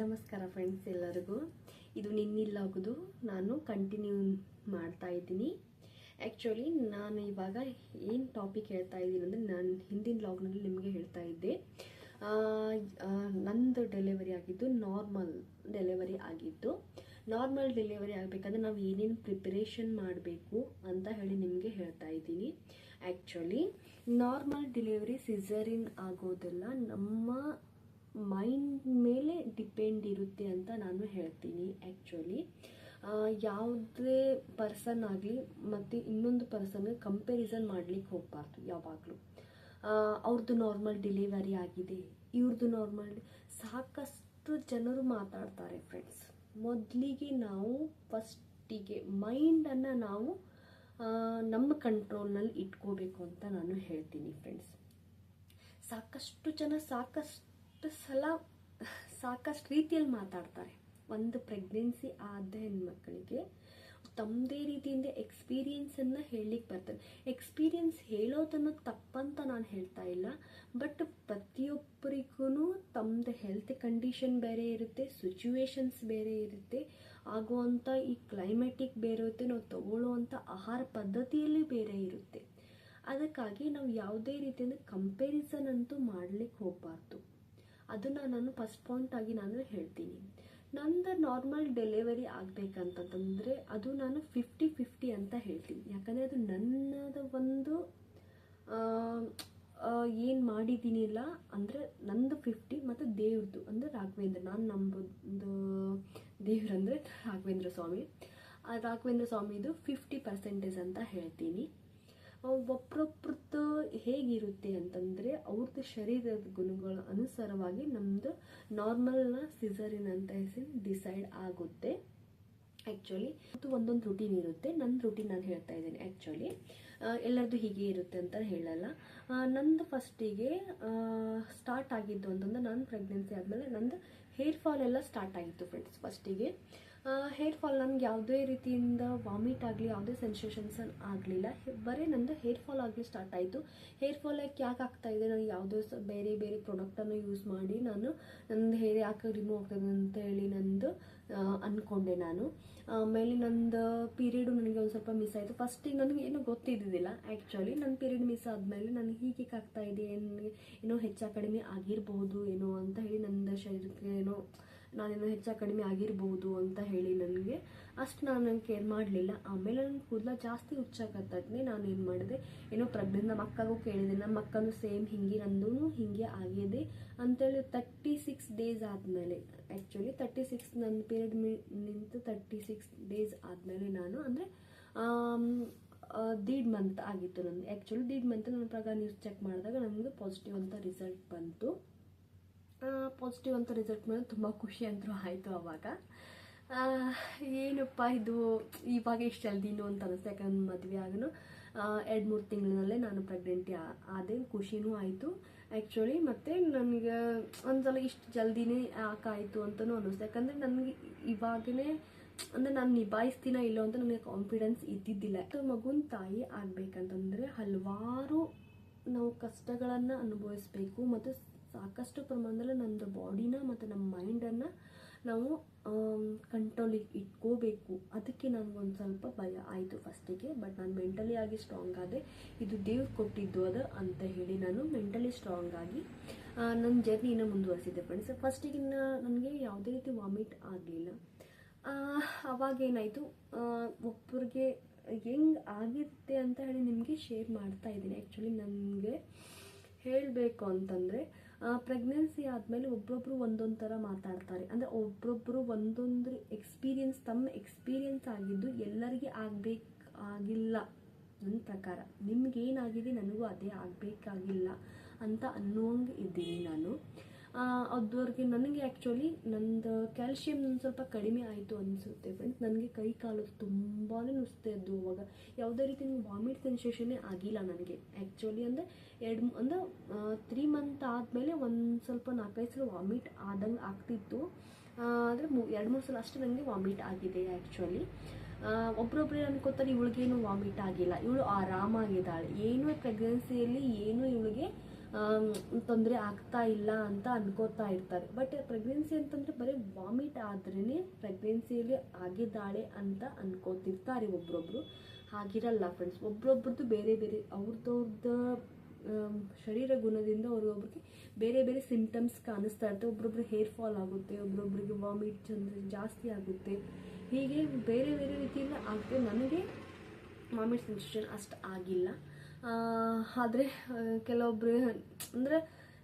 ನಮಸ್ಕಾರ ಫ್ರೆಂಡ್ಸ್ ಎಲ್ಲರಿಗೂ. ಇದು ನಿನ್ನಿಲ್ಲಾಗೋದು ನಾನು ಕಂಟಿನ್ಯೂ ಮಾಡ್ತಾ ಇದ್ದೀನಿ. ಆ್ಯಕ್ಚುಲಿ ನಾನು ಇವಾಗ ಏನು ಟಾಪಿಕ್ ಹೇಳ್ತಾ ಇದ್ದೀನಿ ಅಂದರೆ, ನಾನು ಹಿಂದಿನ ಲಾಗ್ನಲ್ಲಿ ನಿಮಗೆ ಹೇಳ್ತಾ ಇದ್ದೆ, ನಂದು ಡೆಲಿವರಿ ಆಗಿದ್ದು ನಾರ್ಮಲ್ ಡೆಲಿವರಿ ಆಗಿದ್ದು. ನಾರ್ಮಲ್ ಡೆಲಿವರಿ ಆಗಬೇಕಾದ್ರೆ ನಾವು ಏನೇನು ಪ್ರಿಪರೇಷನ್ ಮಾಡಬೇಕು ಅಂತ ಹೇಳಿ ನಿಮಗೆ ಹೇಳ್ತಾ ಇದ್ದೀನಿ. ಆ್ಯಕ್ಚುಲಿ ನಾರ್ಮಲ್ ಡೆಲಿವರಿ ಸಿಸರಿನ್ ಆಗೋದೆಲ್ಲ ನಮ್ಮ ಮೈಂಡ್ ಮೇಲೆ ಡಿಪೆಂಡ್ ಇರುತ್ತೆ ಅಂತ ನಾನು ಹೇಳ್ತೀನಿ. ಆ್ಯಕ್ಚುಲಿ ಯಾವುದೇ ಪರ್ಸನ್ ಆಗಲಿ ಮತ್ತು ಇನ್ನೊಂದು ಪರ್ಸನ್ಗೆ ಕಂಪ್ಯಾರಿಸನ್ ಮಾಡಲಿಕ್ಕೆ ಹೋಗಬಾರ್ದು ಯಾವಾಗಲೂ. ಅವ್ರದ್ದು ನಾರ್ಮಲ್ ಡೆಲಿವರಿ ಆಗಿದೆ, ಇವ್ರದ್ದು ನಾರ್ಮಲ್, ಸಾಕಷ್ಟು ಜನರು ಮಾತಾಡ್ತಾರೆ ಫ್ರೆಂಡ್ಸ್. ಮೊದಲಿಗೆ ನಾವು ಫಸ್ಟಿಗೆ ಮೈಂಡನ್ನು ನಾವು ನಮ್ಮ ಕಂಟ್ರೋಲ್ನಲ್ಲಿ ಇಟ್ಕೋಬೇಕು ಅಂತ ನಾನು ಹೇಳ್ತೀನಿ ಫ್ರೆಂಡ್ಸ್. ಸಾಕಷ್ಟು ಜನ ಸಾಕಷ್ಟು ರೀತಿಯಲ್ಲಿ ಮಾತಾಡ್ತಾರೆ. ಒಂದು ಪ್ರೆಗ್ನೆನ್ಸಿ ಆದ ಹೆಣ್ಮಕ್ಳಿಗೆ ತಮ್ಮದೇ ರೀತಿಯಿಂದ ಎಕ್ಸ್ಪೀರಿಯನ್ಸನ್ನು ಹೇಳಲಿಕ್ಕೆ ಬರ್ತಾರೆ. ಎಕ್ಸ್ಪೀರಿಯನ್ಸ್ ಹೇಳೋದನ್ನು ತಪ್ಪಂತ ನಾನು ಹೇಳ್ತಾ ಇಲ್ಲ, ಬಟ್ ಪ್ರತಿಯೊಬ್ಬರಿಗೂ ತಮ್ಮದು ಹೆಲ್ತ್ ಕಂಡೀಷನ್ ಬೇರೆ ಇರುತ್ತೆ, ಸಿಚುವೇಶನ್ಸ್ ಬೇರೆ ಇರುತ್ತೆ, ಆಗುವಂಥ ಈ ಕ್ಲೈಮೆಟಿಕ್ ಬೇರೆ ಇರುತ್ತೆ, ನಾವು ತಗೊಳ್ಳುವಂಥ ಆಹಾರ ಪದ್ಧತಿಯಲ್ಲಿ ಬೇರೆ ಇರುತ್ತೆ. ಅದಕ್ಕಾಗಿ ನಾವು ಯಾವುದೇ ರೀತಿಯಿಂದ ಕಂಪ್ಯಾರಿಸನ್ ಅಂತೂ ಮಾಡಲಿಕ್ಕೆ ಹೋಗಬಾರ್ದು. ಅದನ್ನು ನಾನು ಫಸ್ಟ್ ಪಾಯಿಂಟ್ ಆಗಿ ನಾನು ಹೇಳ್ತೀನಿ. ನಂದು ನಾರ್ಮಲ್ ಡೆಲಿವರಿ ಆಗಬೇಕಂತಂದರೆ ಅದು ನಾನು 50-50 ಅಂತ ಹೇಳ್ತೀನಿ. ಯಾಕಂದರೆ ಅದು ನನ್ನದು ಒಂದು ಏನು ಮಾಡಿದ್ದೀನಿಲ್ಲ ಅಂದರೆ ನಂದು 50 ಮತ್ತು ದೇವ್ರದ್ದು ಅಂದರೆ ರಾಘವೇಂದ್ರ, ನಾನು ನಂಬುದು ದೇವ್ರಂದರೆ ರಾಘವೇಂದ್ರ ಸ್ವಾಮಿ. ಆ ರಾಘವೇಂದ್ರ ಸ್ವಾಮಿದು 50% ಅಂತ ಹೇಳ್ತೀನಿ. ಒಬ್ಬರೊಬ್ರದ್ದು ಹೇಗಿರುತ್ತೆ ಅಂತಂದರೆ ಅವ್ರದ್ದು ಶರೀರದ ಗುಣಗಳ ಅನುಸಾರವಾಗಿ ನಮ್ಮದು ನಾರ್ಮಲ್ನ ಸಿಸರಿನ್ ಅಂತ ಹೆಸರು ಡಿಸೈಡ್ ಆಗುತ್ತೆ. ಆ್ಯಕ್ಚುಲಿ ಒಂದೊಂದು ರೂಟೀನ್ ಇರುತ್ತೆ. ನನ್ನ ರೂಟೀನ್ ನಾನು ಹೇಳ್ತಾ ಇದ್ದೀನಿ. ಆ್ಯಕ್ಚುಲಿ ಎಲ್ಲರದ್ದು ಹೀಗೆ ಇರುತ್ತೆ ಅಂತ ಹೇಳಲ್ಲ. ನಂದು ಫಸ್ಟಿಗೆ ಸ್ಟಾರ್ಟ್ ಆಗಿದ್ದು ಅಂತಂದ್ರೆ, ನಾನು ಪ್ರೆಗ್ನೆನ್ಸಿ ಆದಮೇಲೆ ನಂದು ಹೇರ್ ಫಾಲ್ ಎಲ್ಲ ಸ್ಟಾರ್ಟ್ ಆಗಿತ್ತು ಫ್ರೆಂಡ್ಸ್. ಫಸ್ಟಿಗೆ ಹೇರ್ ಫಾಲ್ ನನಗೆ ಯಾವುದೇ ರೀತಿಯಿಂದ ವಾಮಿಟ್ ಆಗಲಿ ಯಾವುದೇ ಸೆನ್ಸೇಷನ್ಸ್ ಆಗಲಿಲ್ಲ, ಬರೀ ನಂದು ಹೇರ್ ಫಾಲ್ ಆಗಲಿ ಸ್ಟಾರ್ಟ್ ಆಯಿತು. ಹೇರ್ ಫಾಲ್ ಯಾಕೆ ಆಗ್ತಾಯಿದೆ, ನಾನು ಯಾವುದೋ ಬೇರೆ ಬೇರೆ ಪ್ರಾಡಕ್ಟನ್ನು ಯೂಸ್ ಮಾಡಿ ನಾನು ನಂದು ಹೇರ್ ಯಾಕೆ ರಿಮೂವ್ ಆಗ್ತದೆ ಅಂತ ಹೇಳಿ ನಂದು ಅಂದ್ಕೊಂಡೆ ನಾನು. ಆಮೇಲೆ ನಂದು ಪೀರಿಯಡು ನನಗೆ ಒಂದು ಸ್ವಲ್ಪ ಮಿಸ್ ಆಯಿತು. ಫಸ್ಟಿಗೆ ನನಗೆ ಏನೂ ಗೊತ್ತಿದ್ದಿದ್ದಿಲ್ಲ. ಆ್ಯಕ್ಚುಲಿ ನನ್ನ ಪೀರಿಯಡ್ ಮಿಸ್ ಆದಮೇಲೆ ನನಗೆ ಹೀಗೆ ಆಗ್ತಾ ಇದೆ, ಏನೋ ಹೆಚ್ಚು ಕಡಿಮೆ ಆಗಿರಬಹುದು ಏನೋ ಅಂತ ಹೇಳಿ, ನನ್ನ ಶರೀರಕ್ಕೆ ಏನೋ ನಾನೇನೋ ಹೆಚ್ಚು ಕಡಿಮೆ ಆಗಿರ್ಬೋದು ಅಂತ ಹೇಳಿ ನನಗೆ ಅಷ್ಟು ನಾನು ಕೇರ್ ಮಾಡಲಿಲ್ಲ. ಆಮೇಲೆ ನನ್ನ ಕೂದಲ ಜಾಸ್ತಿ ಹುಚ್ಚಾಕತ್ತದ್ನೇ ನಾನು ಏನು ಮಾಡಿದೆ, ಏನೋ ಪ್ರೆಗ್ನೆಂಟ್ ನಮ್ಮ ಅಕ್ಕಗೂ ಕೇಳಿದೆ, ನಮ್ಮ ಅಕ್ಕನೂ ಸೇಮ್ ಹಿಂಗೆ ನಂದೂ ಹಿಂಗೆ ಆಗಿದೆ ಅಂತೇಳಿ 36 ಡೇಸ್ ಆದಮೇಲೆ, ಆ್ಯಕ್ಚುಲಿ 36 ನನ್ನ ಪೀರಿಯಡ್ ನಿಂತು 36 ಡೇಸ್ ಆದಮೇಲೆ ನಾನು ಅಂದರೆ 1.5 ಮಂತ್ ಆಗಿತ್ತು ನನಗೆ. ಆ್ಯಕ್ಚುಲಿ 1.5 ಮಂತ್ ನನ್ನ ಪ್ರಕಾರ ನ್ಯೂಸ್ ಚೆಕ್ ಮಾಡಿದಾಗ ನನಗೆ ಪಾಸಿಟಿವ್ ಅಂತ ರಿಸಲ್ಟ್ ಬಂತು. ಪಾಸಿಟಿವ್ ಅಂತ ರಿಸಲ್ಟ್ ಮೇಲೆ ತುಂಬ ಖುಷಿ ಅಂತೂ ಆಯಿತು. ಆವಾಗ ಏನಪ್ಪ ಇದು ಇವಾಗ ಇಷ್ಟು ಜಲ್ದಿನೂ ಅಂತ ಅನಿಸ್ತು. ಯಾಕಂದ್ರೆ ಮದುವೆ ಆಗನು 2-3 ತಿಂಗಳಿನಲ್ಲೇ ನಾನು ಪ್ರೆಗ್ನೆಂಟಿ ಆದೆ. ಖುಷಿನೂ ಆಯಿತು ಆ್ಯಕ್ಚುಲಿ. ಮತ್ತು ನನಗೆ ಒಂದ್ಸಲ ಇಷ್ಟು ಜಲ್ದಿನೇ ಯಾಕಾಯಿತು ಅಂತಲೂ ಅನ್ನಿಸ್ತು. ಯಾಕಂದರೆ ನನಗೆ ಇವಾಗಲೇ ಅಂದರೆ ನಾನು ನಿಭಾಯಿಸ್ತೀನ ಇಲ್ಲೋ ಅಂತ ನನಗೆ ಕಾನ್ಫಿಡೆನ್ಸ್ ಇದ್ದಿದ್ದಿಲ್ಲ. ಮಗುನ ತಾಯಿ ಆಗಬೇಕಂತಂದರೆ ಹಲವಾರು ನಾವು ಕಷ್ಟಗಳನ್ನು ಅನುಭವಿಸ್ಬೇಕು ಮತ್ತು ಸಾಕಷ್ಟು ಪ್ರಮಾಣದಲ್ಲಿ ನಮ್ಮದು ಬಾಡಿನ ಮತ್ತು ನಮ್ಮ ಮೈಂಡನ್ನು ನಾವು ಕಂಟ್ರೋಲಿಗೆ ಇಟ್ಕೋಬೇಕು. ಅದಕ್ಕೆ ನನಗೊಂದು ಸ್ವಲ್ಪ ಭಯ ಆಯಿತು ಫಸ್ಟಿಗೆ. ಬಟ್ ನಾನು ಮೆಂಟಲಿ ಆಗಿ ಸ್ಟ್ರಾಂಗ್ ಆದೆ. ಇದು ದೇವ್ರು ಕೊಟ್ಟಿದ್ದು ಅದು ಅಂತ ಹೇಳಿ ನಾನು ಮೆಂಟಲಿ ಸ್ಟ್ರಾಂಗ್ ಆಗಿ ನನ್ನ ಜರ್ನಿನ ಮುಂದುವರಿಸಿದ್ದೆ ಫ್ರೆಂಡ್ಸ್. ಫಸ್ಟಿಗೆ ನನಗೆ ಯಾವುದೇ ರೀತಿ ವಾಮಿಟ್ ಆಗಲಿಲ್ಲ. ಅವಾಗೇನಾಯಿತು, ಒಬ್ಬರಿಗೆ ಹೆಂಗೆ ಆಗಿರುತ್ತೆ ಅಂತ ಹೇಳಿ ನಿಮಗೆ ಶೇರ್ ಮಾಡ್ತಾ ಇದ್ದೀನಿ. ಆ್ಯಕ್ಚುಲಿ ನನಗೆ ಹೇಳಬೇಕು ಅಂತಂದರೆ, ಪ್ರೆಗ್ನೆನ್ಸಿ ಆದಮೇಲೆ ಒಬ್ಬೊಬ್ಬರು ಒಂದೊಂದು ಥರ ಮಾತಾಡ್ತಾರೆ. ಅಂದರೆ ಒಬ್ಬೊಬ್ಬರು ಒಂದೊಂದು ಎಕ್ಸ್ಪೀರಿಯನ್ಸ್, ತಮ್ಮ ಎಕ್ಸ್ಪೀರಿಯನ್ಸ್ ಆಗಿದ್ದು ಎಲ್ಲರಿಗೆ ಆಗಬೇಕಾಗಿಲ್ಲ. ನನ್ನ ಪ್ರಕಾರ ನಿಮಗೇನಾಗಿದೆ ನನಗೂ ಅದೇ ಆಗಬೇಕಾಗಿಲ್ಲ ಅಂತ ಅನ್ನೋಂಗೆ ಇದ್ದೀನಿ ನಾನು. ಅದ್ರವ್ರಿಗೆ ನನಗೆ ಆ್ಯಕ್ಚುಲಿ ನಂದು ಕ್ಯಾಲ್ಶಿಯಂ ಸ್ವಲ್ಪ ಕಡಿಮೆ ಆಯಿತು ಅನಿಸುತ್ತೆ ಫ್ರೆಂಡ್ಸ್. ನನಗೆ ಕೈ ಕಾಲು ತುಂಬಾ ನುಸ್ತಾ ಇದ್ದು. ಅವಾಗ ಯಾವುದೇ ರೀತಿ ವಾಮಿಟ್ ಸೆನ್ಸೇಷನ್ನೇ ಆಗಿಲ್ಲ ನನಗೆ. ಆ್ಯಕ್ಚುಲಿ ಅಂದರೆ 3 ಮಂತ್ ಆದಮೇಲೆ ಒಂದು ಸ್ವಲ್ಪ 4-5 ಸಲ ವಾಮಿಟ್ ಆದಂಗೆ ಆಗ್ತಿತ್ತು. ಆದರೆ 2-3 ಸಲ ಅಷ್ಟೇ ನನಗೆ ವಾಮಿಟ್ ಆಗಿದೆ. ಆ್ಯಕ್ಚುಲಿ ಒಬ್ರೊಬ್ಬರೇ ಅನ್ಕೋತಾರೆ ಇವಳಿಗೇನು ವಾಮಿಟ್ ಆಗಿಲ್ಲ, ಇವಳು ಆರಾಮಾಗಿದ್ದಾಳೆ, ಏನೂ ಪ್ರೆಗ್ನೆನ್ಸಿಯಲ್ಲಿ ಏನೂ ಇವಳಿಗೆ ತೊಂದರೆ ಆಗ್ತಾ ಇಲ್ಲ ಅಂತ ಅನ್ಕೋತಾ ಇರ್ತಾರೆ. ಬಟ್ ಪ್ರೆಗ್ನೆನ್ಸಿ ಅಂತಂದರೆ ಬರೀ ವಾಮಿಟ್ ಆದ್ರೇ ಪ್ರೆಗ್ನೆನ್ಸಿಯಲ್ಲಿ ಆಗಿದ್ದಾಳೆ ಅಂತ ಅನ್ಕೋತಿರ್ತಾರೆ ಒಬ್ರೊಬ್ರು. ಹಾಗಿರಲ್ಲ ಫ್ರೆಂಡ್ಸ್, ಒಬ್ರೊಬ್ರದ್ದು ಬೇರೆ ಬೇರೆ ಅವ್ರದ್ದು ಶರೀರ ಗುಣದಿಂದ ಅವ್ರೊಬ್ರಿಗೆ ಬೇರೆ ಬೇರೆ ಸಿಂಟಮ್ಸ್ ಕಾಣಿಸ್ತಾ ಇರುತ್ತೆ. ಒಬ್ರೊಬ್ರಿಗೆ ಹೇರ್ ಫಾಲ್ ಆಗುತ್ತೆ, ಒಬ್ರೊಬ್ರಿಗೆ ವಾಮಿಟ್ ಜಾಸ್ತಿ ಆಗುತ್ತೆ, ಹೀಗೆ ಬೇರೆ ಬೇರೆ ರೀತಿಯಿಂದ ಆಗುತ್ತೆ. ನನಗೆ ವಾಮಿಟ್ ಸೆನ್ಸೇಷನ್ ಅಷ್ಟು ಆಗಿಲ್ಲ. ಆದರೆ ಕೆಲವೊಬ್ರು ಅಂದರೆ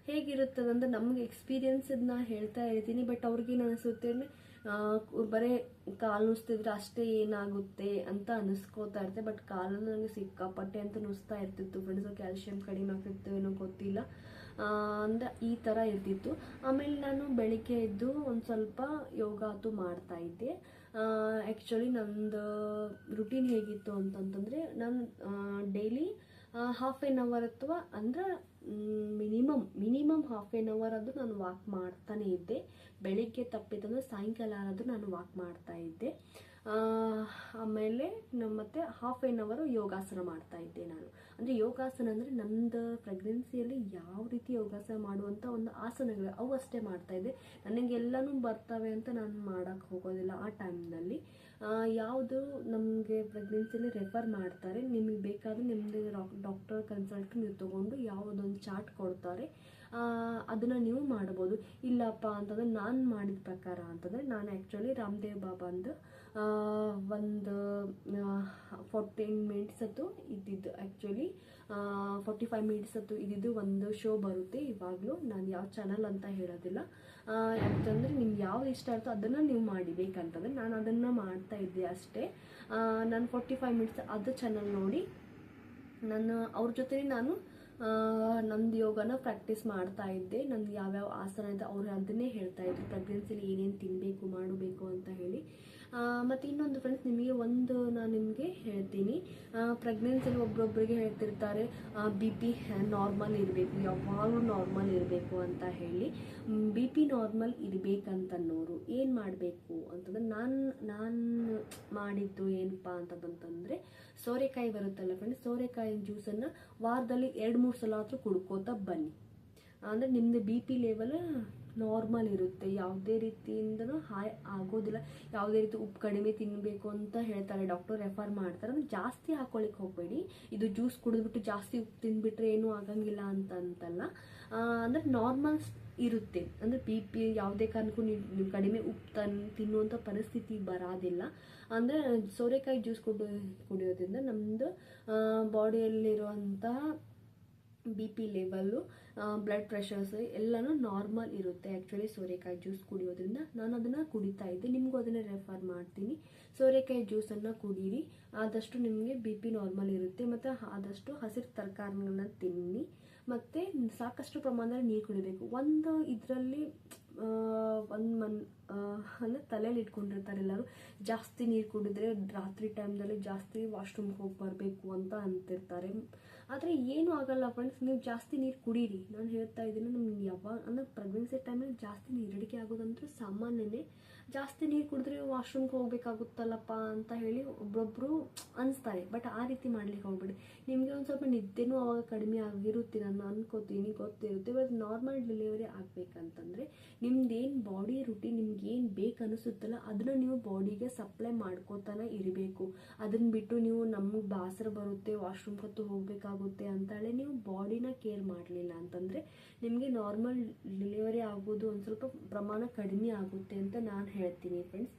ಹೇಗಿರುತ್ತದೆ ಅಂದರೆ ನಮಗೆ ಎಕ್ಸ್ಪೀರಿಯನ್ಸನ್ನ ಹೇಳ್ತಾ ಇರ್ತೀನಿ. ಬಟ್ ಅವ್ರಿಗೇನು ಅನಿಸುತ್ತೆ ಬರೀ ಕಾಲು ನುಸ್ತಿದ್ರೆ ಅಷ್ಟೇ ಏನಾಗುತ್ತೆ ಅಂತ ಅನಿಸ್ಕೋತಾ ಇರುತ್ತೆ. ಬಟ್ ಕಾಲು ನನಗೆ ಸಿಕ್ಕಾಪಟ್ಟೆ ಅಂತ ನುಸ್ತಾ ಇರ್ತಿತ್ತು ಫ್ರೆಂಡ್ಸ್. ಕ್ಯಾಲ್ಶಿಯಂ ಕಡಿಮೆ ಆಗ್ತಿತ್ತು ಏನೋ ಗೊತ್ತಿಲ್ಲ, ಅಂದರೆ ಈ ಥರ ಇರ್ತಿತ್ತು. ಆಮೇಲೆ ನಾನು ಬೆಳಿಗ್ಗೆ ಎದ್ದು ಒಂದು ಸ್ವಲ್ಪ ಯೋಗ ಅಂತೂ ಮಾಡ್ತಾ ಇದ್ದೆ. ಆ್ಯಕ್ಚುಲಿ ನಂದು ರುಟೀನ್ ಹೇಗಿತ್ತು ಅಂತಂತಂದರೆ, ನಾನು ಡೈಲಿ ಹಾಫ್ ಆನ್ ಅವರ್ ಅಥವಾ ಅಂದರೆ ಮಿನಿಮಮ್ ಹಾಫ್ ಆನ್ ಅವರ್ ಅದು ನಾನು ವಾಕ್ ಮಾಡ್ತಾನೆ ಇದ್ದೆ. ಬೆಳಿಗ್ಗೆ ತಪ್ಪಿತಂದ್ರೆ ಸಾಯಂಕಾಲ ಆದರೂ ನಾನು ವಾಕ್ ಮಾಡ್ತಾ ಇದ್ದೆ. ಆಮೇಲೆ ಮತ್ತೆ ಹಾಫ್ ಆನ್ ಅವರು ಯೋಗಾಸನ ಮಾಡ್ತಾ ಇದ್ದೆ ನಾನು. ಅಂದರೆ ಯೋಗಾಸನ ಅಂದರೆ ನಂದು ಪ್ರೆಗ್ನೆನ್ಸಿಯಲ್ಲಿ ಯಾವ ರೀತಿ ಯೋಗಾಸನ ಮಾಡುವಂಥ ಒಂದು ಆಸನಗಳು ಅವು ಅಷ್ಟೇ ಮಾಡ್ತಾ ಇದ್ದೆ. ನನಗೆಲ್ಲನೂ ಬರ್ತವೆ ಅಂತ ನಾನು ಮಾಡೋಕ್ಕೆ ಹೋಗೋದಿಲ್ಲ ಆ ಟೈಮ್ನಲ್ಲಿ. ಯಾವುದು ನಮಗೆ ಪ್ರೆಗ್ನೆನ್ಸಿಯಲ್ಲಿ ರೆಫರ್ ಮಾಡ್ತಾರೆ, ನಿಮಗೆ ಬೇಕಾದರೆ ನಿಮ್ಮದು ಡಾಕ್ಟರ್ ಕನ್ಸಲ್ಟ್ ನೀವು ತೊಗೊಂಡು ಯಾವುದೊಂದು ಚಾರ್ಟ್ ಕೊಡ್ತಾರೆ ಅದನ್ನು ನೀವು ಮಾಡ್ಬೋದು. ಇಲ್ಲಪ್ಪ ಅಂತಂದರೆ ನಾನು ಮಾಡಿದ ಪ್ರಕಾರ ಅಂತಂದರೆ, ನಾನು ಆ್ಯಕ್ಚುಲಿ ರಾಮದೇವ್ ಬಾಬಾಂದು ಒಂದು 14 ಮಿನಿಟ್ಸ್ ಅದು ಇದ್ದಿದ್ದು, ಆ್ಯಕ್ಚುಲಿ 45 ಮಿನಿಟ್ಸ್ ಅದು ಇದ್ದಿದ್ದು ಒಂದು ಶೋ ಬರುತ್ತೆ ಇವಾಗಲೂ. ನಾನು ಯಾವ ಚಾನಲ್ ಅಂತ ಹೇಳೋದಿಲ್ಲ, ಯಾಕಂದರೆ ನಿಮ್ಗೆ ಯಾವ್ದು ಇಷ್ಟ ಆಯಿತೋ ಅದನ್ನು ನೀವು ಮಾಡಿ. ಬೇಕಂತಂದರೆ ನಾನು ಅದನ್ನು ಮಾಡ್ತಾ ಇದ್ದೆ ಅಷ್ಟೇ. ನಾನು 45 ಮಿನಿಟ್ಸ್ ಅದು ಚಾನಲ್ ನೋಡಿ ನಾನು ಅವ್ರ ಜೊತೆ ನಾನು ನಂದು ಯೋಗನ ಪ್ರಾಕ್ಟೀಸ್ ಮಾಡ್ತಾ ಇದ್ದೆ. ನಂದು ಯಾವ್ಯಾವ ಆಸನ ಇದೆ ಅವ್ರು ಅದನ್ನೇ ಹೇಳ್ತಾ ಇದ್ರು, ಪ್ರೆಗ್ನೆನ್ಸಿಲಿ ಏನೇನು ತಿನ್ನಬೇಕು ಮಾಡಬೇಕು ಅಂತ ಹೇಳಿ. ಮತ್ತು ಇನ್ನೊಂದು ಫ್ರೆಂಡ್ಸ್, ನಿಮಗೆ ಒಂದು ನಾನು ನಿಮಗೆ ಹೇಳ್ತೀನಿ. ಪ್ರೆಗ್ನೆನ್ಸಿಲಿ ಒಬ್ರೊಬ್ರಿಗೆ ಹೇಳ್ತಿರ್ತಾರೆ BP ನಾರ್ಮಲ್ ಇರಬೇಕು, ಯಾವಾಗಲೂ ನಾರ್ಮಲ್ ಇರಬೇಕು ಅಂತ ಹೇಳಿ. BP ನಾರ್ಮಲ್ ಇರಬೇಕಂತನ್ನೋರು ಏನು ಮಾಡಬೇಕು ಅಂತಂದ್ರೆ, ನಾನು ಮಾಡಿದ್ದು ಏನಪ್ಪ ಅಂತಂತಂದರೆ, ಸೋರೆಕಾಯಿ ಬರುತ್ತಲ್ಲ ಫ್ರೆಂಡ್ಸ್, ಸೋರೆಕಾಯಿನ ಜ್ಯೂಸನ್ನು ವಾರದಲ್ಲಿ 2-3 ಸಲ ಆದರೂ ಕುಡ್ಕೋತಾ ಬನ್ನಿ. ಅಂದರೆ ನಿಮ್ಮದು BP ಲೆವೆಲ್ ನಾರ್ಮಲ್ ಇರುತ್ತೆ, ಯಾವುದೇ ರೀತಿಯಿಂದನೂ ಹಾಯ್ ಆಗೋದಿಲ್ಲ. ಯಾವುದೇ ರೀತಿ ಉಪ್ಪು ಕಡಿಮೆ ತಿನ್ನಬೇಕು ಅಂತ ಹೇಳ್ತಾರೆ ಡಾಕ್ಟರ್, ರೆಫರ್ ಮಾಡ್ತಾರೆ. ಅಂದರೆ ಜಾಸ್ತಿ ಹಾಕೊಳ್ಳಿಕ್ಕೆ ಹೋಗಬೇಡಿ. ಇದು ಜ್ಯೂಸ್ ಕುಡಿದ್ಬಿಟ್ಟು ಜಾಸ್ತಿ ಉಪ್ಪು ತಿಂದ್ಬಿಟ್ರೆ ಏನೂ ಆಗಂಗಿಲ್ಲ ಅಂತಲ್ಲ. ಅಂದರೆ ನಾರ್ಮಲ್ ಇರುತ್ತೆ. ಅಂದರೆ BP ಯಾವುದೇ ಕಾರಣಕ್ಕೂ ನೀವು ಕಡಿಮೆ ಉಪ್ಪು ತಿನ್ನುವಂಥ ಪರಿಸ್ಥಿತಿ ಬರೋದಿಲ್ಲ. ಅಂದರೆ ಸೋರೆಕಾಯಿ ಜ್ಯೂಸ್ ಕುಡಿಯೋದ್ರಿಂದ ನಮ್ಮದು ಬಾಡಿಯಲ್ಲಿರುವಂತಹ BP ಲೆವೆಲ್ಲು, ಬ್ಲಡ್ ಪ್ರೆಷರ್ಸ್ ಎಲ್ಲನೂ ನಾರ್ಮಲ್ ಇರುತ್ತೆ ಆ್ಯಕ್ಚುಲಿ ಸೋರೆಕಾಯಿ ಜ್ಯೂಸ್ ಕುಡಿಯೋದ್ರಿಂದ. ನಾನು ಅದನ್ನು ಕುಡಿತಾ ಇದ್ದೆ, ನಿಮಗೂ ಅದನ್ನು ರೆಫರ್ ಮಾಡ್ತೀನಿ. ಸೋರೆಕಾಯಿ ಜ್ಯೂಸನ್ನು ಕುಡೀರಿ, ಆದಷ್ಟು ನಿಮಗೆ BP ನಾರ್ಮಲ್ ಇರುತ್ತೆ. ಮತ್ತು ಆದಷ್ಟು ಹಸಿರು ತರಕಾರಿಗಳನ್ನ ತಿನ್ನಿ, ಮತ್ತು ಸಾಕಷ್ಟು ಪ್ರಮಾಣದಲ್ಲಿ ನೀರು ಕುಡಿಬೇಕು. ಒಂದು ಇದರಲ್ಲಿ ಅಂದರೆ ತಲೆಯಲ್ಲಿ ಇಟ್ಕೊಂಡಿರ್ತಾರೆ ಎಲ್ಲರೂ, ಜಾಸ್ತಿ ನೀರು ಕುಡಿದ್ರೆ ರಾತ್ರಿ ಟೈಮ್ದಲ್ಲಿ ಜಾಸ್ತಿ ವಾಶ್ರೂಮ್ಗೆ ಹೋಗಿ ಬರಬೇಕು ಅಂತ ಅಂತಿರ್ತಾರೆ. ಆದರೆ ಏನೂ ಆಗಲ್ಲ ಫ್ರೆಂಡ್ಸ್, ನೀವು ಜಾಸ್ತಿ ನೀರು ಕುಡೀರಿ. ನಾನು ಹೇಳ್ತಾ ಇದ್ದೀನಿ, ನಮ್ಗೆ ಯಾವಾಗ ಅಂದರೆ ಪ್ರೆಗ್ನೆನ್ಸಿ ಟೈಮಲ್ಲಿ ಜಾಸ್ತಿ ನೀರಡಿಕೆ ಆಗೋದಂತೂ ಸಾಮಾನ್ಯನೇ. ಜಾಸ್ತಿ ನೀರು ಕುಡಿದ್ರೆ ವಾಶ್ರೂಮ್ಗೆ ಹೋಗ್ಬೇಕಾಗುತ್ತಲ್ಲಪ್ಪ ಅಂತ ಹೇಳಿ ಒಬ್ಬೊಬ್ಬರು ಅನಿಸ್ತಾರೆ. ಬಟ್ ಆ ರೀತಿ ಮಾಡ್ಲಿಕ್ಕೆ ಹೋಗ್ಬೇಡಿ. ನಿಮಗೆ ಒಂದು ಸ್ವಲ್ಪ ನಿದ್ದೆನೂ ಅವಾಗ ಕಡಿಮೆ ಆಗಿರುತ್ತೆ, ನಾನು ಅನ್ಕೋತೀನಿ, ಗೊತ್ತಿರುತ್ತೆ. ಬಟ್ ನಾರ್ಮಲ್ ಡೆಲಿವರಿ ಆಗಬೇಕಂತಂದರೆ ನಿಮ್ದೇನು ಬಾಡಿ ರುಟೀನ್ ನಿಮ್ಗೆ ಏನು ಬೇಕು ಅನಿಸುತ್ತಲ್ಲ ಅದನ್ನು ನೀವು ಬಾಡಿಗೆ ಸಪ್ಲೈ ಮಾಡ್ಕೋತಾನೆ ಇರಬೇಕು. ಅದನ್ನು ಬಿಟ್ಟು ನೀವು ನಮಗೆ ಬೇಸರ ಬರುತ್ತೆ, ವಾಶ್ರೂಮ್ ಹೊತ್ತು ಹೋಗಬೇಕಾಗುತ್ತೆ ಅಂತೇಳಿ ನೀವು ಬಾಡಿನ ಕೇರ್ ಮಾಡಲಿಲ್ಲ ಅಂತಂದರೆ ನಿಮಗೆ ನಾರ್ಮಲ್ ಡೆಲಿವರಿ ಆಗೋದು ಒಂದು ಸ್ವಲ್ಪ ಪ್ರಮಾಣ ಕಡಿಮೆ ಆಗುತ್ತೆ ಅಂತ ನಾನು ಹೇಳ್ತೀನಿ ಫ್ರೆಂಡ್ಸ್.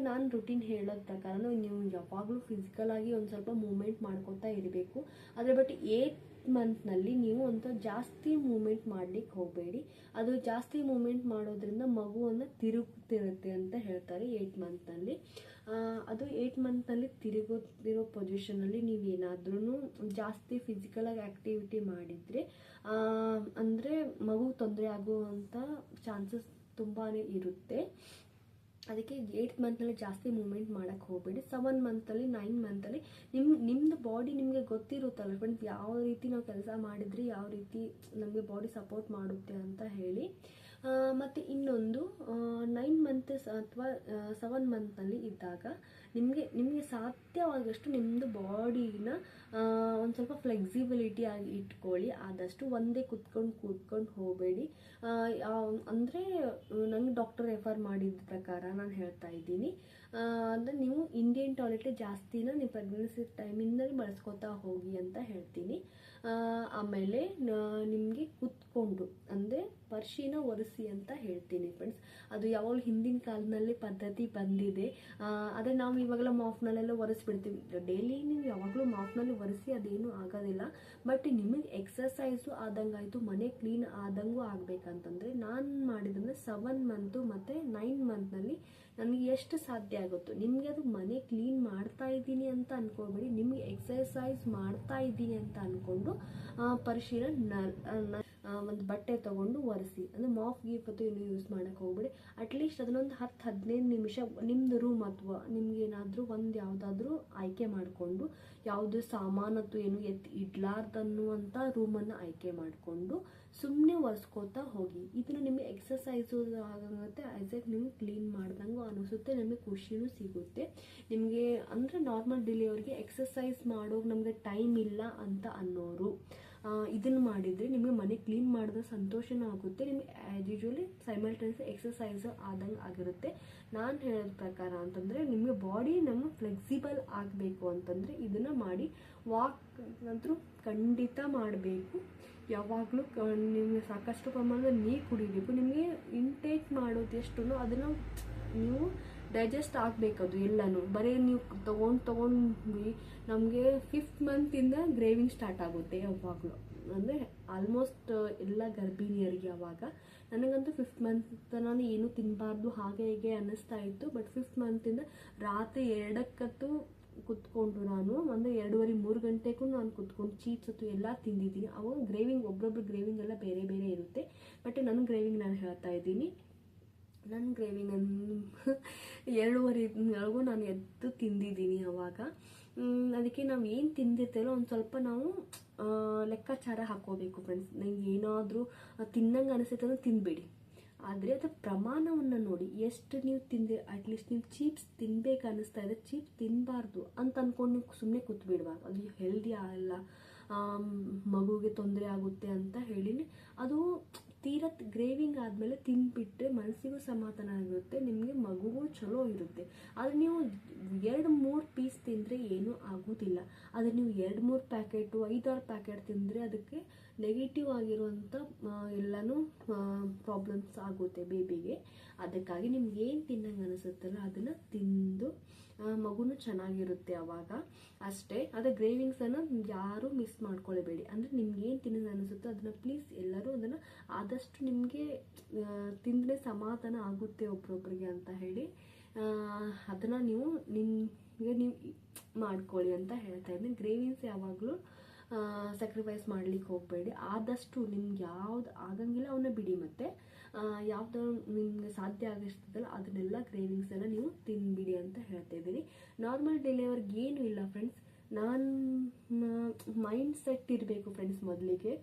ನಾನು ರುಟೀನ್ ಹೇಳೋದ ಪ್ರಕಾರ ನೀವು ಯಾವಾಗಲೂ ಫಿಸಿಕಲಾಗಿ ಒಂದು ಸ್ವಲ್ಪ ಮೂವ್ಮೆಂಟ್ ಮಾಡ್ಕೋತಾ ಇರಬೇಕು. ಆದರೆ ಬಟ್ 8 ಮಂತ್ನಲ್ಲಿ ನೀವು ಒಂದು ಜಾಸ್ತಿ ಮೂವ್ಮೆಂಟ್ ಮಾಡಲಿಕ್ಕೆ ಹೋಗಬೇಡಿ. ಅದು ಜಾಸ್ತಿ ಮೂವ್ಮೆಂಟ್ ಮಾಡೋದ್ರಿಂದ ಮಗುವನ್ನು ತಿರುಗ್ತಿರುತ್ತೆ ಅಂತ ಹೇಳ್ತಾರೆ 8 ಮಂತ್ನಲ್ಲಿ. ಅದು 8 ಮಂತ್ನಲ್ಲಿ ತಿರುಗುತ್ತಿರೋ ಪೊಸಿಷನಲ್ಲಿ ನೀವೇನಾದ್ರೂ ಜಾಸ್ತಿ ಫಿಸಿಕಲಾಗಿ ಆ್ಯಕ್ಟಿವಿಟಿ ಮಾಡಿದರೆ ಅಂದರೆ ಮಗು ತೊಂದರೆ ಆಗುವಂಥ ಚಾನ್ಸಸ್ ತುಂಬಾ ಇರುತ್ತೆ. ಅದಕ್ಕೆ 8 ಮಂತ್ನಲ್ಲಿ ಜಾಸ್ತಿ ಮೂವ್ಮೆಂಟ್ ಮಾಡೋಕ್ಕೆ ಹೋಗಬೇಡಿ. 7 ಮಂತಲ್ಲಿ 9 ಮಂತಲ್ಲಿ ನಿಮ್ಮದು ಬಾಡಿ ನಿಮಗೆ ಗೊತ್ತಿರುತ್ತಲ್ಲ ಫ್ರೆಂಡ್ಸ್, ಯಾವ ರೀತಿ ನಾವು ಕೆಲಸ ಮಾಡಿದರೆ ಯಾವ ರೀತಿ ನಮಗೆ ಬಾಡಿ ಸಪೋರ್ಟ್ ಮಾಡುತ್ತೆ ಅಂತ ಹೇಳಿ. ಮತ್ತು ಇನ್ನೊಂದು 9 ಮಂತ್ ಮಂತ್ ಅಥವಾ 7 ಮಂತ್ನಲ್ಲಿ ಇದ್ದಾಗ ನಿಮಗೆ ಸಾಧ್ಯವಾದಷ್ಟು ನಿಮ್ಮದು ಬಾಡಿನ ಒಂದು ಸ್ವಲ್ಪ ಫ್ಲೆಕ್ಸಿಬಿಲಿಟಿ ಆಗಿ ಇಟ್ಕೊಳ್ಳಿ. ಆದಷ್ಟು ಒಂದೇ ಕೂತ್ಕೊಂಡು ಹೋಗಬೇಡಿ. ಅಂದರೆ ನಂಗೆ ಡಾಕ್ಟರ್ ರೆಫರ್ ಮಾಡಿದ ಪ್ರಕಾರ ನಾನು ಹೇಳ್ತಾ ಇದ್ದೀನಿ. ಅಂದರೆ ನೀವು ಇಂಡಿಯನ್ ಟಾಯ್ಲೆಟ್ ಜಾಸ್ತಿನ ನೀವು ಪ್ರೆಗ್ನೆನ್ಸಿ ಟೈಮಿಂದಲೇ ಬಳಸ್ಕೊತಾ ಹೋಗಿ ಅಂತ ಹೇಳ್ತೀನಿ. ಆಮೇಲೆ ನಿಮಗೆ ಕೂತ್ಕೊಂಡು ಅಂದರೆ ಪರ್ಶಿನ ಒರೆಸಿ ಅಂತ ಹೇಳ್ತೀನಿ ಫ್ರೆಂಡ್ಸ್. ಅದು ಯಾವಾಗಲೂ ಹಿಂದಿನ ಕಾಲದಲ್ಲಿ ಪದ್ಧತಿ ಬಂದಿದೆ. ಆದರೆ ನಾವು ಇವಾಗೆಲ್ಲ ಮಾಫ್ನಲ್ಲೆಲ್ಲ ಒರೆಸ್ಬಿಡ್ತೀವಿ. ಡೈಲಿ ನೀವು ಯಾವಾಗಲೂ ಮಾಫ್ನಲ್ಲಿ ಒರೆಸಿ ಅದೇನು ಆಗೋದಿಲ್ಲ. ಬಟ್ ನಿಮಗೆ ಎಕ್ಸಸೈಸು ಆದಂಗಾಯಿತು, ಮನೆ ಕ್ಲೀನ್ ಆದಂಗೂ ಆಗಬೇಕಂತಂದರೆ ನಾನು ಮಾಡಿದಂದರೆ 7 ಮಂತು ಮತ್ತು 9 ಮಂತ್ನಲ್ಲಿ ನನಗೆ ಎಷ್ಟು ಸಾಧ್ಯ ಆಗುತ್ತೋ, ನಿಮಗೆ ಅದು ಮನೆ ಕ್ಲೀನ್ ಮಾಡ್ತಾ ಇದ್ದೀನಿ ಅಂತ ಅಂದ್ಕೊಬೇಡಿ, ನಿಮಗೆ ಎಕ್ಸಸೈಸ್ ಮಾಡ್ತಾ ಇದ್ದೀನಿ ಅಂತ ಅಂದ್ಕೊಂಡು ಪರ್ಶಿನ ಒಂದು ಬಟ್ಟೆ ತೊಗೊಂಡು ಒರೆಸಿ. ಅಂದರೆ ಮಾಫ್ ಗೀಫತ್ತು ಏನು ಯೂಸ್ ಮಾಡೋಕ್ಕೆ ಹೋಗ್ಬೇಡಿ. ಅಟ್ಲೀಸ್ಟ್ ಅದನ್ನೊಂದು 10-15 ನಿಮಿಷ ನಿಮ್ಮದು ರೂಮ್ ಅಥವಾ ನಿಮ್ಗೇನಾದರೂ ಒಂದು ಯಾವುದಾದ್ರೂ ಆಯ್ಕೆ ಮಾಡಿಕೊಂಡು, ಯಾವುದು ಸಾಮಾನತ್ತು ಏನು ಇಡ್ಲಾರ್ದನ್ನುವಂಥ ರೂಮನ್ನು ಆಯ್ಕೆ ಮಾಡಿಕೊಂಡು ಸುಮ್ಮನೆ ಒರೆಸ್ಕೋತಾ ಹೋಗಿ. ಇದನ್ನು ನಿಮಗೆ ಎಕ್ಸಸೈಸು ಆಗುತ್ತೆ, ಆ್ಯಸ್ ನೀವು ಕ್ಲೀನ್ ಮಾಡ್ದಂಗೂ ಅನಿಸುತ್ತೆ, ನಿಮಗೆ ಖುಷಿನೂ ಸಿಗುತ್ತೆ. ನಿಮಗೆ ಅಂದರೆ ನಾರ್ಮಲ್ ಡೆಲಿವರಿಗೆ ಎಕ್ಸಸೈಸ್ ಮಾಡೋಕೆ ನಮಗೆ ಟೈಮ್ ಇಲ್ಲ ಅಂತ ಅನ್ನೋರು ಇದನ್ನು ಮಾಡಿದರೆ ನಿಮಗೆ ಮನೆ ಕ್ಲೀನ್ ಮಾಡಿದ್ರೆ ಸಂತೋಷನೂ ಆಗುತ್ತೆ, ನಿಮಗೆ ಆ್ಯಸ್ ಯೂಶ್ವಲಿ ಸೈಮಲ್ಟೇನಿಯಸ್ ಎಕ್ಸಸೈಸ್ ಆದಂಗೆ ಆಗಿರುತ್ತೆ. ನಾನು ಹೇಳೋದ ಪ್ರಕಾರ ಅಂತಂದರೆ ನಿಮಗೆ ಬಾಡಿ ನಮಗೆ ಫ್ಲೆಕ್ಸಿಬಲ್ ಆಗಬೇಕು ಅಂತಂದರೆ ಇದನ್ನು ಮಾಡಿ. ವಾಕ್ ಅಂತೂ ಖಂಡಿತ ಮಾಡಬೇಕು. ಯಾವಾಗಲೂ ನಿಮಗೆ ಸಾಕಷ್ಟು ಪ್ರಮಾಣದ ನೀರು ಕುಡಿಬೇಕು. ನಿಮಗೆ ಇಂಟೇಕ್ ಮಾಡೋದು ಎಷ್ಟು ಅದನ್ನು ನೀವು ಡೈಜೆಸ್ಟ್ ಆಗಬೇಕದು ಎಲ್ಲನೂ. ಬರೀ ನೀವು ತೊಗೊಂಡು ನಮಗೆ 5th ಮಂತಿಂದ ಗ್ರೇವಿಂಗ್ ಸ್ಟಾರ್ಟ್ ಆಗುತ್ತೆ ಯಾವಾಗಲೂ. ಅಂದರೆ ಆಲ್ಮೋಸ್ಟ್ ಎಲ್ಲ ಗರ್ಭಿಣಿಯರಿಗೆ ಅವಾಗ. ನನಗಂತೂ 5th ಮಂತ್ ನಾನು ಏನೂ ತಿನ್ನಬಾರ್ದು ಹಾಗೆ ಹೀಗೆ ಅನ್ನಿಸ್ತಾ ಇತ್ತು. ಬಟ್ 5th ಮಂತಿಂದ ರಾತ್ರಿ 2ಕ್ಕಂತೂ ಕುತ್ಕೊಂಡು ನಾನು ಅಂದರೆ 2:30-3 ಗಂಟೆಗೂ ನಾನು ಕುತ್ಕೊಂಡು ಚೀಪ್ಸ್ ಅಥವಾ ಎಲ್ಲ ತಿಂದಿದ್ದೀನಿ. ಅವಾಗ ಗ್ರೇವಿಂಗ್ ಒಬ್ಬೊಬ್ರು ಗ್ರೇವಿಂಗ್ ಎಲ್ಲ ಬೇರೆ ಬೇರೆ ಇರುತ್ತೆ. ಬಟ್ ನನ್ನ ಗ್ರೇವಿಂಗ್ ನಾನು ಹೇಳ್ತಾ ಇದ್ದೀನಿ. ನನ್ನ ಗ್ರೇವಿಂಗ್ 2:30 ನಾನು ಎದ್ದು ತಿಂದಿದ್ದೀನಿ ಅವಾಗ. ಅದಕ್ಕೆ ನಾವು ಏನು ತಿಂದಿರ್ತೇವೋ ಒಂದು ಸ್ವಲ್ಪ ನಾವು ಲೆಕ್ಕಾಚಾರ ಹಾಕೋಬೇಕು ಫ್ರೆಂಡ್ಸ್. ನನಗೆ ಏನಾದರೂ ತಿನ್ನಂಗೆ ಅನಿಸುತ್ತೆ ಅಂದರೆ ತಿನ್ನಬೇಡಿ. ಆದರೆ ಅದರ ಪ್ರಮಾಣವನ್ನು ನೋಡಿ, ಎಷ್ಟು ನೀವು ತಿಂದೆ. ಅಟ್ಲೀಸ್ಟ್ ನೀವು ಚೀಪ್ಸ್ ತಿನ್ಬೇಕು ಅನ್ನಿಸ್ತಾ ಇದೆ, ಚೀಪ್ಸ್ ತಿನ್ನಬಾರ್ದು ಅಂತ ಅಂದ್ಕೊಂಡು ನೀವು ಸುಮ್ಮನೆ ಕೂತ್ಬಿಡ್ಬಾರ್ದು. ಅದು ಹೆಲ್ದಿ ಅಲ್ಲ, ಮಗುಗೆ ತೊಂದರೆ ಆಗುತ್ತೆ ಅಂತ ಹೇಳಿ ಅದು ತೀರಾ ಗ್ರೇವಿಂಗ್ ಆದಮೇಲೆ ತಿಂದ್ಬಿಟ್ಟರೆ ಮನಸ್ಸಿಗೂ ಸಮಾಧಾನ ಆಗಿರುತ್ತೆ, ನಿಮಗೆ ಮಗುಗೂ ಚಲೋ ಇರುತ್ತೆ. ಆದರೆ ನೀವು 2-3 ಪೀಸ್ ತಿಂದರೆ ಏನೂ ಆಗೋದಿಲ್ಲ. ಆದರೆ ನೀವು 2-3 ಪ್ಯಾಕೆಟು 5-6 ಪ್ಯಾಕೆಟ್ ತಿಂದರೆ ಅದಕ್ಕೆ ನೆಗೆಟಿವ್ ಆಗಿರುವಂಥ ಎಲ್ಲನೂ ಪ್ರಾಬ್ಲಮ್ಸ್ ಆಗುತ್ತೆ ಬೇಬಿಗೆ. ಅದಕ್ಕಾಗಿ ನಿಮ್ಗೆ ಏನು ತಿನ್ನಂಗೆ ಅನಿಸುತ್ತಲ್ಲ ಅದನ್ನು ತಿಂದು ಮಗುನೂ ಚೆನ್ನಾಗಿರುತ್ತೆ ಅವಾಗ ಅಷ್ಟೇ. ಆದರೆ ಗ್ರೇವಿಂಗ್ಸನ್ನು ಯಾರೂ ಮಿಸ್ ಮಾಡ್ಕೊಳ್ಬೇಡಿ. ಅಂದರೆ ನಿಮ್ಗೆ ಏನು ತಿನ್ನೋದು ಅನಿಸುತ್ತೋ ಅದನ್ನು ಪ್ಲೀಸ್ ಎಲ್ಲರೂ ಅದನ್ನು ಆದಷ್ಟು ನಿಮಗೆ ತಿಂದರೆ ಸಮಾಧಾನ ಆಗುತ್ತೆ ಒಬ್ರೊಬ್ರಿಗೆ ಅಂತ ಹೇಳಿ ಅದನ್ನು ನೀವು ಮಾಡ್ಕೊಳ್ಳಿ ಅಂತ ಹೇಳ್ತಾ ಇದ್ದೀನಿ. ಗ್ರೇವಿಂಗ್ಸ್ ಯಾವಾಗಲೂ ಸ್ಯಾಕ್ರಿಫೈಸ್ ಮಾಡ್ಲಿಕ್ಕೆ ಹೋಗಬೇಡಿ. ಆದಷ್ಟು ನಿಮ್ಗೆ ಯಾವ್ದು ಆಗಂಗಿಲ್ಲ ಅವನ್ನ ಬಿಡಿ. ಮತ್ತು ಯಾವ್ದು ನಿಮಗೆ ಸಾಧ್ಯ ಆಗಿರ್ತದಲ್ಲ ಅದನ್ನೆಲ್ಲ ಗ್ರೇವಿಂಗ್ಸ್ ಎಲ್ಲ ನೀವು ತಿನ್ಬಿಡಿ ಅಂತ ಹೇಳ್ತಾ ಇದ್ದೀನಿ. ನಾರ್ಮಲ್ ಡೆಲಿವರಿಗೆ ಏನೂ ಇಲ್ಲ ಫ್ರೆಂಡ್ಸ್. ನಾನು ಮೈಂಡ್ ಸೆಟ್ ಇರಬೇಕು ಫ್ರೆಂಡ್ಸ್. ಮೊದಲಿಗೆ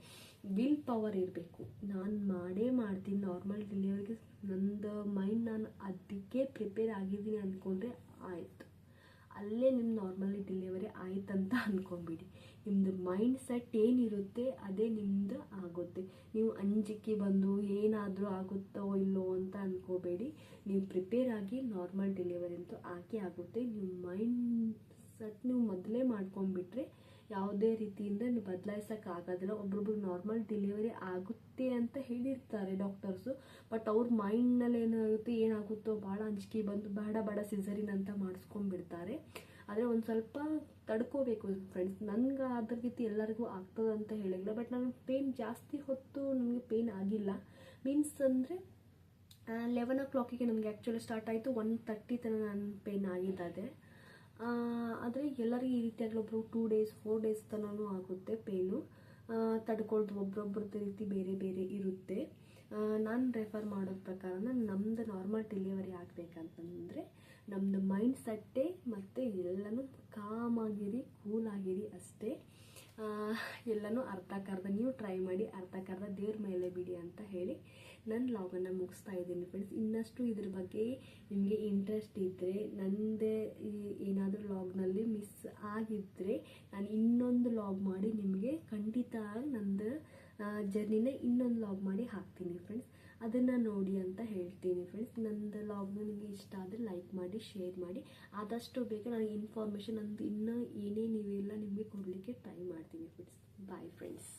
ವಿಲ್ ಪವರ್ ಇರಬೇಕು. ನಾನು ಮಾಡೇ ಮಾಡ್ತೀನಿ ನಾರ್ಮಲ್ ಡೆಲಿವರಿಗೆ. ನಂದು ಮೈಂಡ್ ನಾನು ಅದಕ್ಕೆ ಪ್ರಿಪೇರ್ ಆಗಿದ್ದೀನಿ ಅಂದ್ಕೊಂಡ್ರೆ ಆಯಿತು, ಅಲ್ಲೇ ನಿಮ್ಮ ನಾರ್ಮಲಿ ಡೆಲಿವರಿ ಆಯ್ತಂತ ಅಂದ್ಕೊಂಡ್ಬಿಡಿ. ನಿಮ್ಮದು ಮೈಂಡ್ ಸೆಟ್ ಏನಿರುತ್ತೆ ಅದೇ ನಿಮ್ಮದು ಆಗುತ್ತೆ. ನೀವು ಅಂಜಿಕೆ ಬಂದು ಏನಾದರೂ ಆಗುತ್ತೋ ಇಲ್ಲೋ ಅಂತ ಅಂದ್ಕೋಬೇಡಿ. ನೀವು ಪ್ರಿಪೇರ್ ಆಗಿ ನಾರ್ಮಲ್ ಡೆಲಿವರಿ ಅಂತೂ ಆಗುತ್ತೆ. ನೀವು ಮೈಂಡ್ ಸೆಟ್ ನೀವು ಮೊದಲೇ ಮಾಡ್ಕೊಂಡ್ಬಿಟ್ರೆ ಯಾವುದೇ ರೀತಿಯಿಂದ ನೀವು ಬದಲಾಯಿಸೋಕ್ಕಾಗೋದಿಲ್ಲ. ಒಬ್ರೊಬ್ರು ನಾರ್ಮಲ್ ಡೆಲಿವರಿ ಆಗುತ್ತೆ ಅಂತ ಹೇಳಿರ್ತಾರೆ ಡಾಕ್ಟರ್ಸು, ಬಟ್ ಅವ್ರ ಮೈಂಡ್ನಲ್ಲಿ ಏನಾಗುತ್ತೋ ಭಾಳ ಅಂಜಿಕೆ ಬಂದು ಬೇಡ ಸಿಸರಿನ್ ಅಂತ ಮಾಡಿಸ್ಕೊಂಡ್ಬಿಡ್ತಾರೆ. ಆದರೆ ಒಂದು ಸ್ವಲ್ಪ ತಡ್ಕೋಬೇಕು ಫ್ರೆಂಡ್ಸ್. ನನಗೆ ಅದ್ರ ರೀತಿ ಎಲ್ಲರಿಗೂ ಆಗ್ತದೆ ಅಂತ ಹೇಳಿಲ್ಲ, ಬಟ್ ನನಗೆ ಪೇಯ್ನ್ ಜಾಸ್ತಿ ಹೊತ್ತು ನನಗೆ ಪೇಯ್ನ್ ಆಗಿಲ್ಲ. ಮೀನ್ಸ್ ಅಂದರೆ 11 o'clock ನನಗೆ ಆ್ಯಕ್ಚುಲಿ ಸ್ಟಾರ್ಟ್ ಆಯಿತು, 1:30 ತನಕ ನನ್ನ ಪೇಯ್ನ್ ಆಗಿದ್ದಾದೆ. ಆದರೆ ಎಲ್ಲರಿಗೂ ಈ ರೀತಿಯಾಗಲಿ ಒಬ್ಬರು 2 days 4 days ತನೂ ಆಗುತ್ತೆ ಪೇಯ್ನು. ತಡ್ಕೊಳ್ದು ಒಬ್ರೊಬ್ರದ್ದು ರೀತಿ ಬೇರೆ ಬೇರೆ ಇರುತ್ತೆ. ನಾನು ರೆಫರ್ ಮಾಡೋ ಪ್ರಕಾರ ನಮ್ಮದು ನಾರ್ಮಲ್ ಡೆಲಿವರಿ ಆಗಬೇಕಂತಂದರೆ ನಮ್ಮದು ಮೈಂಡ್ ಸೆಟ್ಟೇ ಮತ್ತು ಎಲ್ಲನೂ ಕಾಮಾಗಿರಿ ಕೂಲಾಗಿರಿ ಅಷ್ಟೇ. ಎಲ್ಲನೂ ಅರ್ಧಕ್ಕರ್ಧ ನೀವು ಟ್ರೈ ಮಾಡಿ, ಅರ್ಧಕ್ಕರ್ಧ ದೇವ್ರ ಮೇಲೆ ಬಿಡಿ ಅಂತ ಹೇಳಿ ನನ್ನ ಲಾಗನ್ನು ಮುಗಿಸ್ತಾ ಇದ್ದೀನಿ ಫ್ರೆಂಡ್ಸ್. ಇನ್ನಷ್ಟು ಇದ್ರ ಬಗ್ಗೆ ನಿಮಗೆ ಇಂಟ್ರೆಸ್ಟ್ ಇದ್ದರೆ, ನನ್ನದೇ ಏನಾದರೂ ಲಾಗ್ನಲ್ಲಿ ಮಿಸ್ ಆಗಿದ್ದರೆ ನಾನು ಇನ್ನೊಂದು ಲಾಗ್ ಮಾಡಿ ನಿಮಗೆ ಖಂಡಿತ ನಂದು ಜರ್ನಿನ ಇನ್ನೊಂದು ಲಾಗ್ ಮಾಡಿ ಹಾಕ್ತೀನಿ ಫ್ರೆಂಡ್ಸ್. ಅದನ್ನು ನೋಡಿ ಅಂತ ಹೇಳ್ತೀನಿ ಫ್ರೆಂಡ್ಸ್. ನಂದು ಲಾಗ್ನ ನಿಮಗೆ ಇಷ್ಟ ಆದರೆ ಲೈಕ್ ಮಾಡಿ, ಶೇರ್ ಮಾಡಿ. ಆದಷ್ಟು ಬೇಗ ನನಗೆ ಇನ್ಫಾರ್ಮೇಷನ್ ನಂದು ಇನ್ನೂ ಏನೇನು ಇವೆಲ್ಲ ನಿಮಗೆ ಕೊಡಲಿಕ್ಕೆ ಟ್ರೈ ಮಾಡ್ತೀನಿ ಫ್ರೆಂಡ್ಸ್. Bye friends.